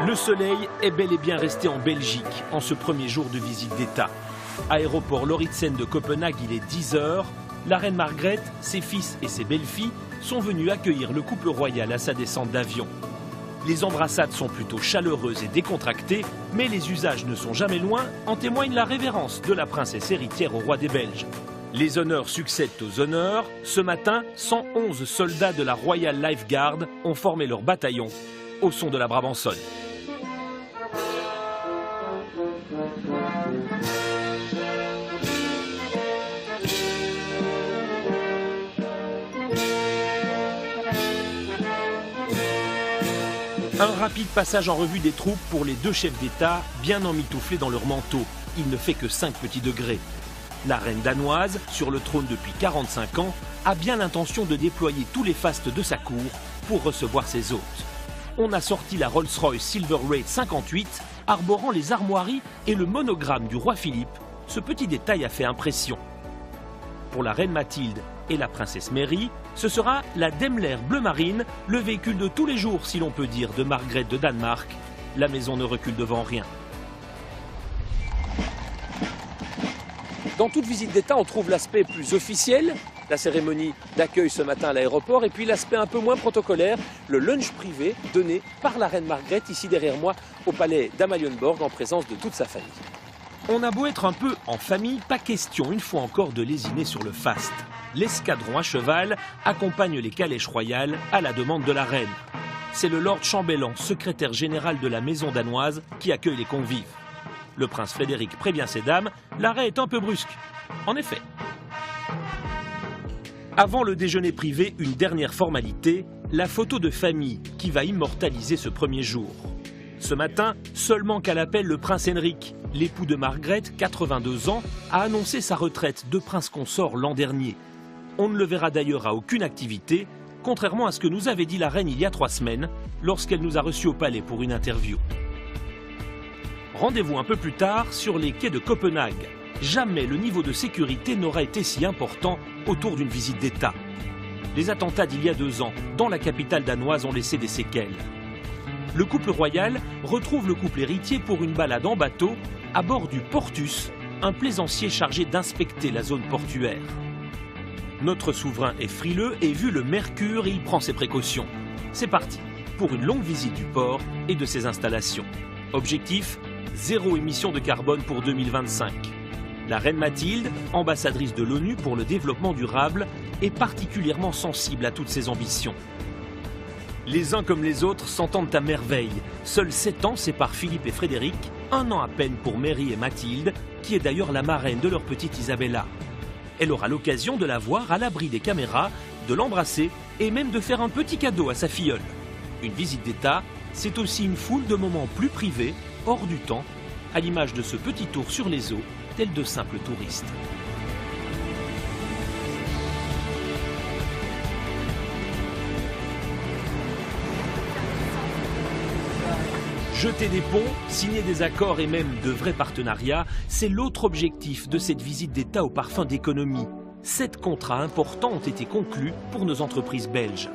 Le soleil est bel et bien resté en Belgique en ce premier jour de visite d'État. Aéroport Lauritsen de Copenhague, il est 10 h. La reine Margrethe, ses fils et ses belles-filles sont venus accueillir le couple royal à sa descente d'avion. Les embrassades sont plutôt chaleureuses et décontractées, mais les usages ne sont jamais loin, en témoigne la révérence de la princesse héritière au roi des Belges. Les honneurs succèdent aux honneurs. Ce matin, 111 soldats de la Royal Life Guard ont formé leur bataillon au son de la Brabançonne. Un rapide passage en revue des troupes pour les deux chefs d'État, bien emmitouflés dans leurs manteaux. Il ne fait que 5 petits degrés. La reine danoise, sur le trône depuis 45 ans, a bien l'intention de déployer tous les fastes de sa cour pour recevoir ses hôtes. On a sorti la Rolls-Royce Silver Raid 58, arborant les armoiries et le monogramme du roi Philippe. Ce petit détail a fait impression. Pour la reine Mathilde et la princesse Mary, ce sera la Daimler bleu marine, le véhicule de tous les jours, si l'on peut dire, de Margrethe de Danemark. La maison ne recule devant rien. Dans toute visite d'État, on trouve l'aspect plus officiel, la cérémonie d'accueil ce matin à l'aéroport, et puis l'aspect un peu moins protocolaire, le lunch privé donné par la reine Margrethe, ici derrière moi, au palais d'Amalienborg, en présence de toute sa famille. On a beau être un peu en famille, pas question une fois encore de lésiner sur le faste. L'escadron à cheval accompagne les calèches royales à la demande de la reine. C'est le lord chambellan, secrétaire général de la maison danoise, qui accueille les convives. Le prince Frédéric prévient ses dames, l'arrêt est un peu brusque. En effet. Avant le déjeuner privé, une dernière formalité, la photo de famille qui va immortaliser ce premier jour. Ce matin, seulement qu'à l'appel, le prince Henrik, l'époux de Margrethe, 82 ans, a annoncé sa retraite de prince consort l'an dernier. On ne le verra d'ailleurs à aucune activité, contrairement à ce que nous avait dit la reine il y a 3 semaines, lorsqu'elle nous a reçus au palais pour une interview. Rendez-vous un peu plus tard sur les quais de Copenhague. Jamais le niveau de sécurité n'aura été si important autour d'une visite d'État. Les attentats d'il y a 2 ans, dans la capitale danoise, ont laissé des séquelles. Le couple royal retrouve le couple héritier pour une balade en bateau à bord du Portus, un plaisancier chargé d'inspecter la zone portuaire. Notre souverain est frileux et vu le mercure, il prend ses précautions. C'est parti pour une longue visite du port et de ses installations. Objectif, 0 émission de carbone pour 2025. La reine Mathilde, ambassadrice de l'ONU pour le développement durable, est particulièrement sensible à toutes ces ambitions. Les uns comme les autres s'entendent à merveille. Seuls 7 ans séparent Philippe et Frédéric, 1 an à peine pour Mary et Mathilde, qui est d'ailleurs la marraine de leur petite Isabella. Elle aura l'occasion de la voir à l'abri des caméras, de l'embrasser et même de faire un petit cadeau à sa filleule. Une visite d'État, c'est aussi une foule de moments plus privés, hors du temps, à l'image de ce petit tour sur les eaux, tel de simples touristes. Jeter des ponts, signer des accords et même de vrais partenariats, c'est l'autre objectif de cette visite d'État au parfum d'économie. 7 contrats importants ont été conclus pour nos entreprises belges.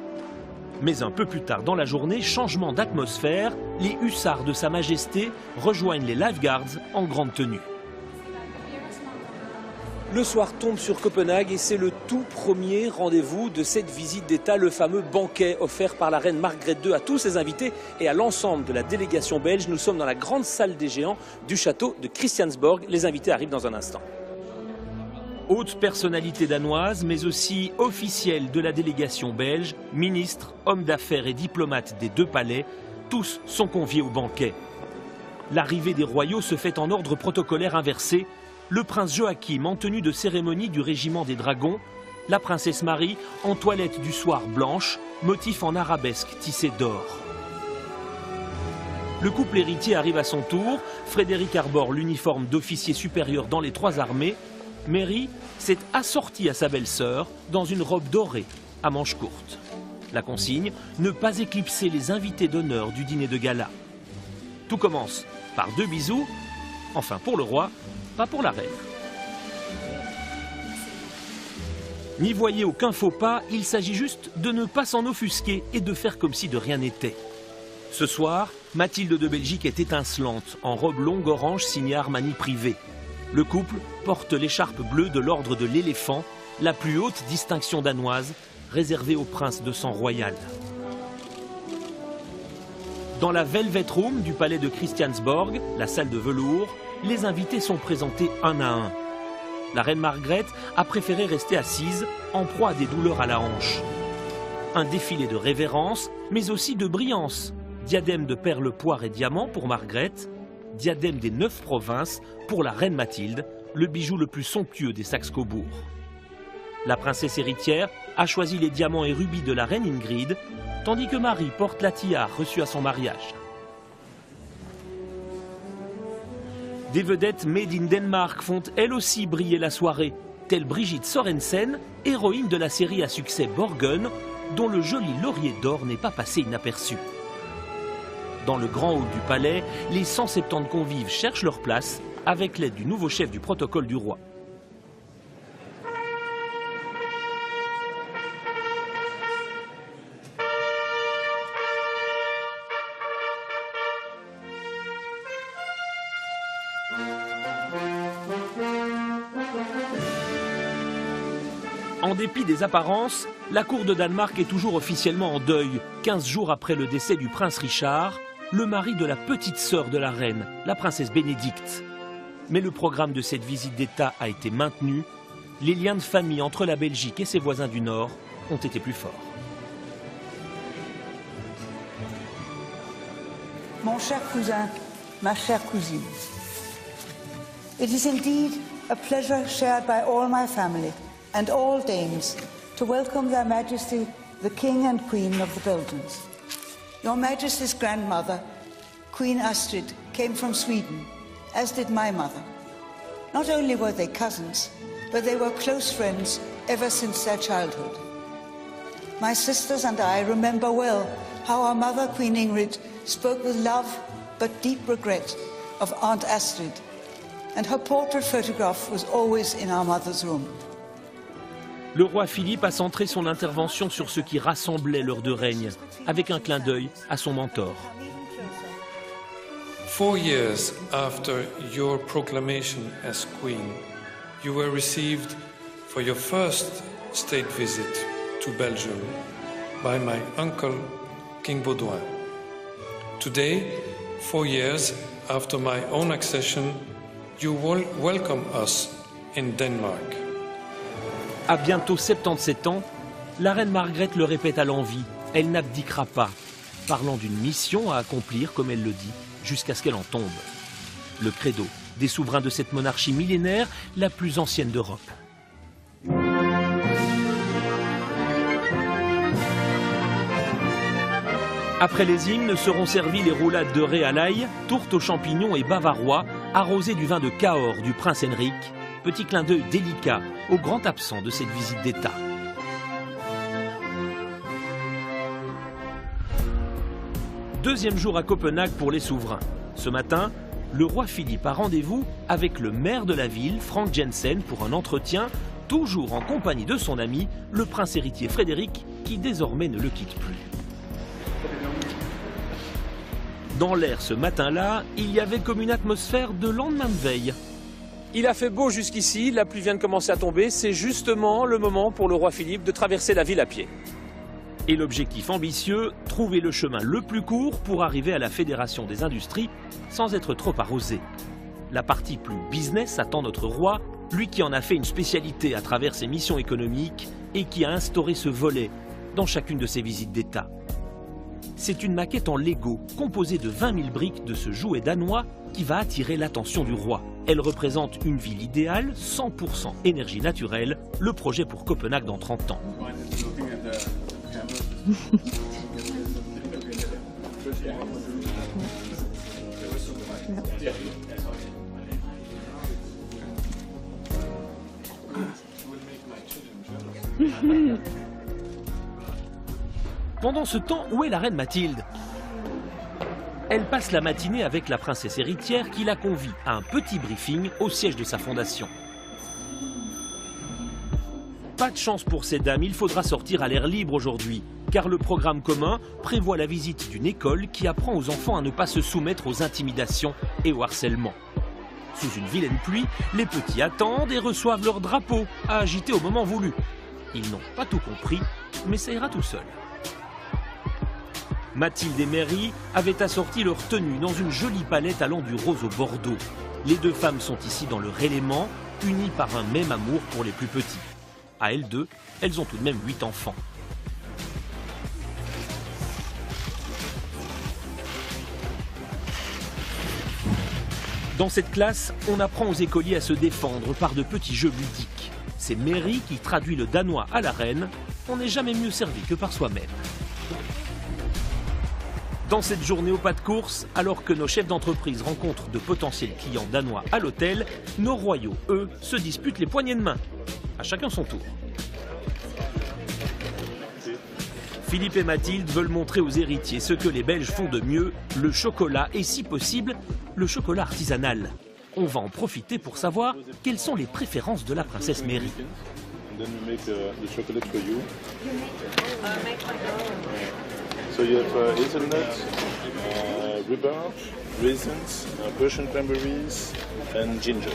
Mais un peu plus tard dans la journée, changement d'atmosphère, les hussards de Sa Majesté rejoignent les Lifeguards en grande tenue. Le soir tombe sur Copenhague et c'est le tout premier rendez-vous de cette visite d'État, le fameux banquet offert par la reine Margrethe II à tous ses invités et à l'ensemble de la délégation belge. Nous sommes dans la grande salle des géants du château de Christiansborg. Les invités arrivent dans un instant. Haute personnalité danoise, mais aussi officielle de la délégation belge, ministres, hommes d'affaires et diplomates des 2 palais, tous sont conviés au banquet. L'arrivée des royaux se fait en ordre protocolaire inversé. Le prince Joachim en tenue de cérémonie du régiment des dragons, la princesse Marie en toilette du soir blanche, motif en arabesque tissé d'or. Le couple héritier arrive à son tour, Frédéric arbore l'uniforme d'officier supérieur dans les 3 armées, Mary s'est assortie à sa belle-sœur dans une robe dorée à manches courtes. La consigne, ne pas éclipser les invités d'honneur du dîner de gala. Tout commence par 2 bisous, enfin pour le roi, pas pour la reine. N'y voyez aucun faux pas, il s'agit juste de ne pas s'en offusquer et de faire comme si de rien n'était. Ce soir, Mathilde de Belgique est étincelante, en robe longue orange signée Armani Privé. Le couple porte l'écharpe bleue de l'ordre de l'éléphant, la plus haute distinction danoise, réservée aux princes de sang royal. Dans la Velvet Room du palais de Christiansborg, la salle de velours, les invités sont présentés un à un. La reine Margrethe a préféré rester assise, en proie à des douleurs à la hanche. Un défilé de révérence, mais aussi de brillance. Diadème de perles, poires et diamants pour Margrethe, diadème des 9 provinces pour la reine Mathilde, le bijou le plus somptueux des Saxe-Cobourg. La princesse héritière a choisi les diamants et rubis de la reine Ingrid, tandis que Marie porte la tiare reçue à son mariage. Des vedettes made in Denmark font elles aussi briller la soirée, telle Brigitte Sorensen, héroïne de la série à succès Borgen, dont le joli laurier d'or n'est pas passé inaperçu. Dans le grand hall du palais, les 170 convives cherchent leur place avec l'aide du nouveau chef du protocole du roi. En dépit des apparences, la cour de Danemark est toujours officiellement en deuil, 15 jours après le décès du prince Richard, le mari de la petite sœur de la reine, la princesse Bénédicte. Mais le programme de cette visite d'État a été maintenu. Les liens de famille entre la Belgique et ses voisins du Nord ont été plus forts. Mon cher cousin, ma chère cousine, it is indeed a pleasure shared by all my family and all Danes to welcome Their Majesty, the King and Queen of the Belgians. Your Majesty's grandmother, Queen Astrid, came from Sweden, as did my mother. Not only were they cousins, but they were close friends ever since their childhood. My sisters and I remember well how our mother, Queen Ingrid, spoke with love but deep regret of Aunt Astrid, and her portrait photograph was always in our mother's room. Le roi Philippe a centré son intervention sur ce qui rassemblait leurs deux règnes, avec un clin d'œil à son mentor. 4 years after your proclamation as queen, you were received for your first state visit to Belgium by my uncle, King Baudouin. Today, 4 years after my own accession, you welcome us in Denmark. À bientôt 77 ans, la reine Margrethe le répète à l'envi, elle n'abdiquera pas, parlant d'une mission à accomplir, comme elle le dit, jusqu'à ce qu'elle en tombe. Le credo des souverains de cette monarchie millénaire, la plus ancienne d'Europe. Après les hymnes seront servis les roulades de raie à l'ail, tourtes aux champignons et bavarois, arrosés du vin de Cahors du prince Henrik. Petit clin d'œil délicat au grand absent de cette visite d'État. Deuxième jour à Copenhague pour les souverains. Ce matin, le roi Philippe a rendez-vous avec le maire de la ville, Frank Jensen, pour un entretien, toujours en compagnie de son ami, le prince héritier Frédéric, qui désormais ne le quitte plus. Dans l'air ce matin-là, il y avait comme une atmosphère de lendemain de veille. Il a fait beau jusqu'ici, la pluie vient de commencer à tomber, c'est justement le moment pour le roi Philippe de traverser la ville à pied. Et l'objectif ambitieux, trouver le chemin le plus court pour arriver à la Fédération des Industries sans être trop arrosé. La partie plus business attend notre roi, lui qui en a fait une spécialité à travers ses missions économiques et qui a instauré ce volet dans chacune de ses visites d'État. C'est une maquette en Lego composée de 20 000 briques de ce jouet danois qui va attirer l'attention du roi. Elle représente une ville idéale, 100% énergie naturelle, le projet pour Copenhague dans 30 ans. Pendant ce temps, où est la reine Mathilde? Elle passe la matinée avec la princesse héritière qui la convie à un petit briefing au siège de sa fondation. Pas de chance pour ces dames, il faudra sortir à l'air libre aujourd'hui, car le programme commun prévoit la visite d'une école qui apprend aux enfants à ne pas se soumettre aux intimidations et au harcèlement. Sous une vilaine pluie, les petits attendent et reçoivent leur drapeau à agiter au moment voulu. Ils n'ont pas tout compris, mais ça ira tout seul. Mathilde et Mary avaient assorti leur tenue dans une jolie palette allant du rose au bordeaux. Les deux femmes sont ici dans leur élément, unies par un même amour pour les plus petits. À elles deux, elles ont tout de même 8 enfants. Dans cette classe, on apprend aux écoliers à se défendre par de petits jeux ludiques. C'est Mary qui traduit le danois à la reine. On n'est jamais mieux servi que par soi-même. Dans cette journée au pas de course, alors que nos chefs d'entreprise rencontrent de potentiels clients danois à l'hôtel, nos royaux, eux, se disputent les poignées de main. À chacun son tour. Philippe et Mathilde veulent montrer aux héritiers ce que les Belges font de mieux, le chocolat et si possible, le chocolat artisanal. On va en profiter pour savoir quelles sont les préférences de la princesse Mary. So you have hazelnut, rhubarb, raisins, Persian cranberries, and ginger.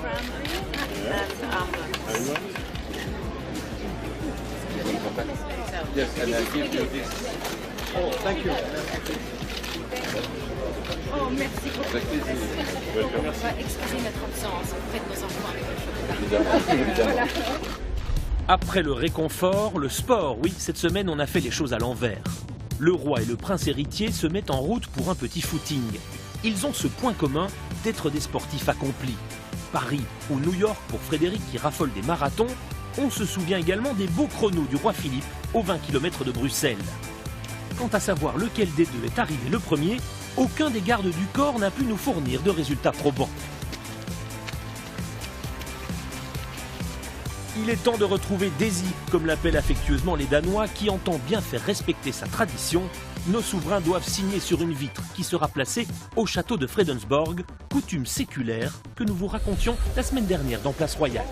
Cranberry and almond. Yes, and I give you this. Oh, thank you. Oh, merci beaucoup. Welcome. On va excuser notre absence auprès de nos enfants avec le chocolat. Après le réconfort, le sport, oui, cette semaine on a fait les choses à l'envers. Le roi et le prince héritier se mettent en route pour un petit footing. Ils ont ce point commun d'être des sportifs accomplis. Paris ou New York pour Frédéric qui raffole des marathons, on se souvient également des beaux chronos du roi Philippe aux 20 km de Bruxelles. Quant à savoir lequel des deux est arrivé le premier, aucun des gardes du corps n'a pu nous fournir de résultats probants. Il est temps de retrouver Daisy, comme l'appellent affectueusement les Danois, qui entend bien faire respecter sa tradition. Nos souverains doivent signer sur une vitre qui sera placée au château de Fredensborg, coutume séculaire que nous vous racontions la semaine dernière dans Place Royale.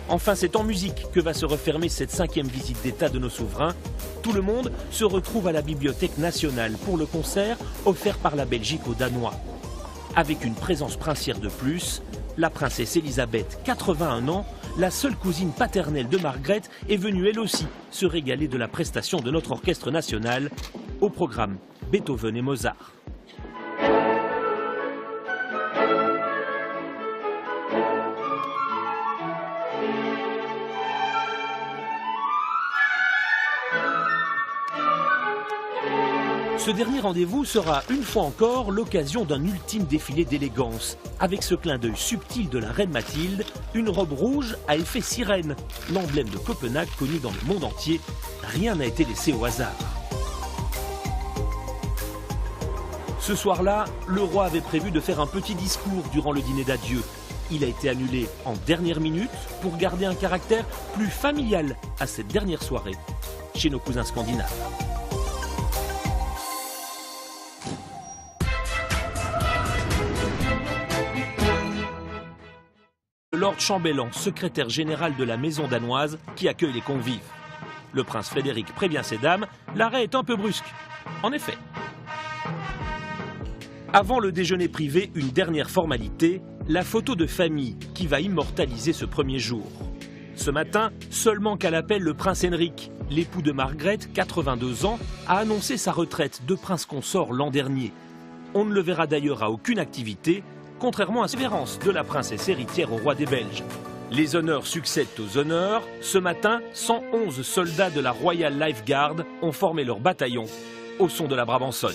Enfin, c'est en musique que va se refermer cette 5e visite d'État de nos souverains. Tout le monde se retrouve à la Bibliothèque nationale pour le concert offert par la Belgique aux Danois. Avec une présence princière de plus, la princesse Elisabeth, 81 ans, la seule cousine paternelle de Margrethe, est venue elle aussi se régaler de la prestation de notre orchestre national. Au programme, Beethoven et Mozart. Ce dernier rendez-vous sera une fois encore l'occasion d'un ultime défilé d'élégance, avec ce clin d'œil subtil de la reine Mathilde, une robe rouge à effet sirène, l'emblème de Copenhague connu dans le monde entier. Rien n'a été laissé au hasard. Ce soir-là, le roi avait prévu de faire un petit discours durant le dîner d'adieu. Il a été annulé en dernière minute pour garder un caractère plus familial à cette dernière soirée chez nos cousins scandinaves. Lord Chambellan, secrétaire général de la maison danoise, qui accueille les convives. Le prince Frédéric prévient ses dames, l'arrêt est un peu brusque. En effet. Avant le déjeuner privé, une dernière formalité, la photo de famille qui va immortaliser ce premier jour. Ce matin, seulement qu'à l'appel, le prince Henrik, l'époux de Margrethe, 82 ans, a annoncé sa retraite de prince consort l'an dernier. On ne le verra d'ailleurs à aucune activité, contrairement à la sévérance de la princesse héritière au roi des Belges. Les honneurs succèdent aux honneurs. Ce matin, 111 soldats de la Royal Life Guard ont formé leur bataillon au son de la Brabançonne.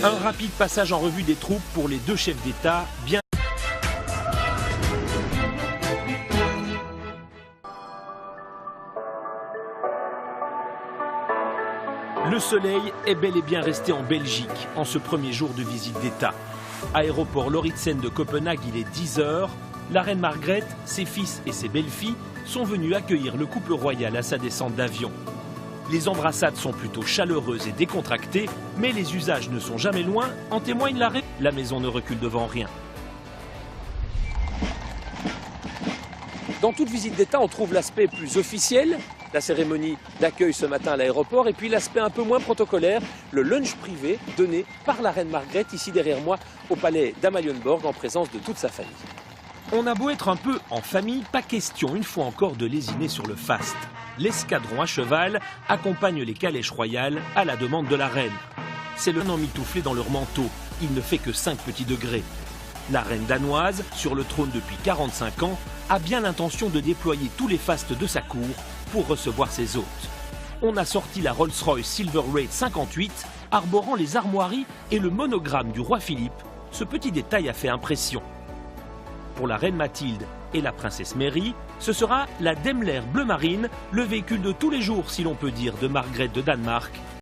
Un rapide passage en revue des troupes pour les deux chefs d'État, bien le soleil est bel et bien resté en Belgique en ce premier jour de visite d'État. Aéroport Lauritsen de Copenhague, il est 10 h. La reine Margrethe, ses fils et ses belles-filles sont venus accueillir le couple royal à sa descente d'avion. Les embrassades sont plutôt chaleureuses et décontractées, mais les usages ne sont jamais loin, en témoigne l'arrêt. La maison ne recule devant rien. Dans toute visite d'État, on trouve l'aspect plus officiel, la cérémonie d'accueil ce matin à l'aéroport, et puis l'aspect un peu moins protocolaire, le lunch privé donné par la reine Margrethe, ici derrière moi, au palais d'Amalienborg, en présence de toute sa famille. On a beau être un peu en famille, pas question une fois encore de lésiner sur le faste. L'escadron à cheval accompagne les calèches royales à la demande de la reine. C'est le emmitouflé dans leur manteau, il ne fait que 5 petits degrés. La reine danoise, sur le trône depuis 45 ans, a bien l'intention de déployer tous les fastes de sa cour pour recevoir ses hôtes. On a sorti la Rolls-Royce Silver Raid 58, arborant les armoiries et le monogramme du roi Philippe. Ce petit détail a fait impression. Pour la reine Mathilde et la princesse Mary, ce sera la Daimler bleu marine, le véhicule de tous les jours, si l'on peut dire, de Margrethe de Danemark